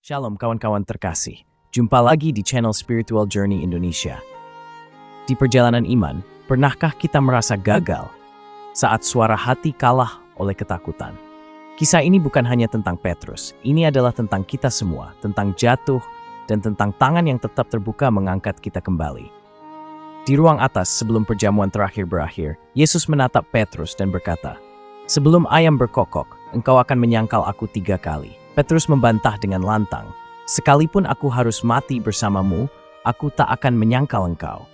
Shalom kawan-kawan terkasih, jumpa lagi di channel Spiritual Journey Indonesia. Di perjalanan iman, pernahkah kita merasa gagal saat suara hati kalah oleh ketakutan? Kisah ini bukan hanya tentang Petrus, ini adalah tentang kita semua, tentang jatuh, dan tentang tangan yang tetap terbuka mengangkat kita kembali. Di ruang atas sebelum perjamuan terakhir berakhir, Yesus menatap Petrus dan berkata, "Sebelum ayam berkokok, engkau akan menyangkal aku 3 kali." Petrus membantah dengan lantang, "Sekalipun aku harus mati bersamamu, aku tak akan menyangkal engkau."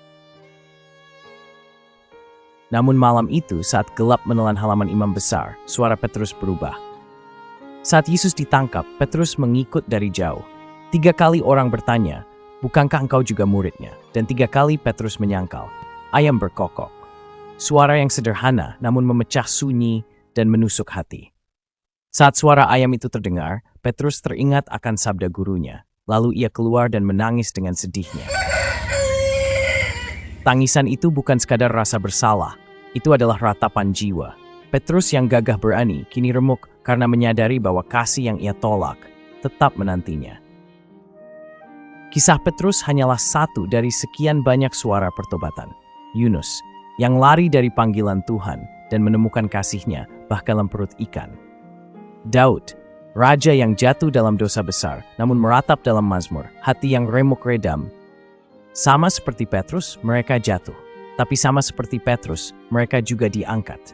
Namun malam itu saat gelap menelan halaman imam besar, suara Petrus berubah. Saat Yesus ditangkap, Petrus mengikut dari jauh. 3 kali orang bertanya, "Bukankah engkau juga muridnya?" Dan 3 kali Petrus menyangkal, "Ayam berkokok." Suara yang sederhana namun memecah sunyi dan menusuk hati. Saat suara ayam itu terdengar, Petrus teringat akan sabda gurunya. Lalu ia keluar dan menangis dengan sedihnya. Tangisan itu bukan sekadar rasa bersalah, itu adalah ratapan jiwa. Petrus yang gagah berani kini remuk karena menyadari bahwa kasih yang ia tolak tetap menantinya. Kisah Petrus hanyalah satu dari sekian banyak suara pertobatan. Yunus, yang lari dari panggilan Tuhan dan menemukan kasihnya bahkan dalam perut ikan. Daud, raja yang jatuh dalam dosa besar namun meratap dalam Mazmur, hati yang remuk redam. Sama seperti Petrus, mereka jatuh. Tapi sama seperti Petrus, mereka juga diangkat.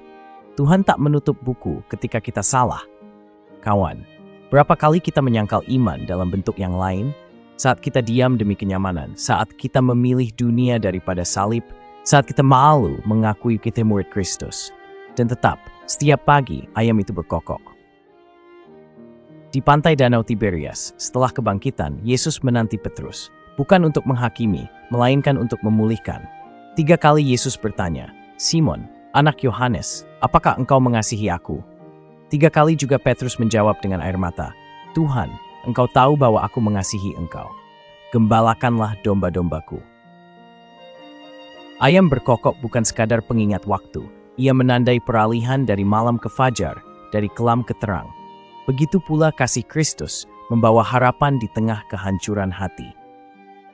Tuhan tak menutup buku ketika kita salah. Kawan, berapa kali kita menyangkal iman dalam bentuk yang lain? Saat kita diam demi kenyamanan, saat kita memilih dunia daripada salib, saat kita malu mengakui kita murid Kristus. Dan tetap, setiap pagi ayam itu berkokok. Di pantai Danau Tiberias, setelah kebangkitan, Yesus menanti Petrus, bukan untuk menghakimi, melainkan untuk memulihkan. 3 kali Yesus bertanya, "Simon, anak Yohanes, apakah engkau mengasihi aku?" 3 kali juga Petrus menjawab dengan air mata, "Tuhan, engkau tahu bahwa aku mengasihi engkau. Gembalakanlah domba-dombaku." Ayam berkokok bukan sekadar pengingat waktu, ia menandai peralihan dari malam ke fajar, dari kelam ke terang. Begitu pula kasih Kristus membawa harapan di tengah kehancuran hati.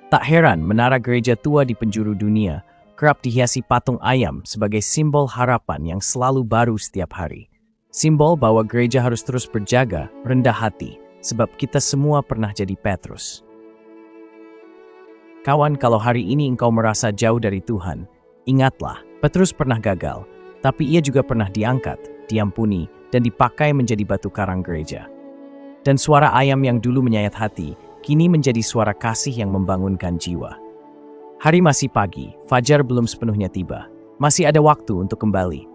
Tak heran menara gereja tua di penjuru dunia kerap dihiasi patung ayam sebagai simbol harapan yang selalu baru setiap hari. Simbol bahwa gereja harus terus berjaga, rendah hati, sebab kita semua pernah jadi Petrus. Kawan, kalau hari ini engkau merasa jauh dari Tuhan, ingatlah, Petrus pernah gagal, tapi ia juga pernah diangkat, diampuni, dan dipakai menjadi batu karang gereja. Dan suara ayam yang dulu menyayat hati, kini menjadi suara kasih yang membangunkan jiwa. Hari masih pagi, fajar belum sepenuhnya tiba. Masih ada waktu untuk kembali.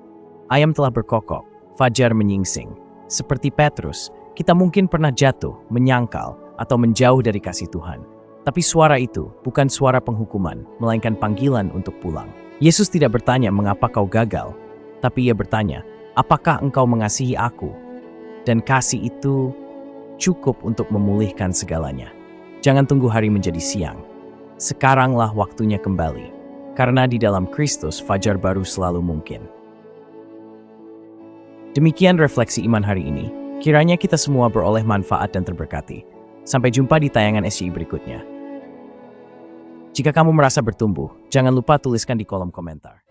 Ayam telah berkokok, fajar menyingsing. Seperti Petrus, kita mungkin pernah jatuh, menyangkal, atau menjauh dari kasih Tuhan. Tapi suara itu bukan suara penghukuman, melainkan panggilan untuk pulang. Yesus tidak bertanya mengapa kau gagal, tapi ia bertanya, "Apakah engkau mengasihi aku?" Dan kasih itu cukup untuk memulihkan segalanya. Jangan tunggu hari menjadi siang. Sekaranglah waktunya kembali. Karena di dalam Kristus fajar baru selalu mungkin. Demikian refleksi iman hari ini. Kiranya kita semua beroleh manfaat dan terberkati. Sampai jumpa di tayangan SCI berikutnya. Jika kamu merasa bertumbuh, jangan lupa tuliskan di kolom komentar.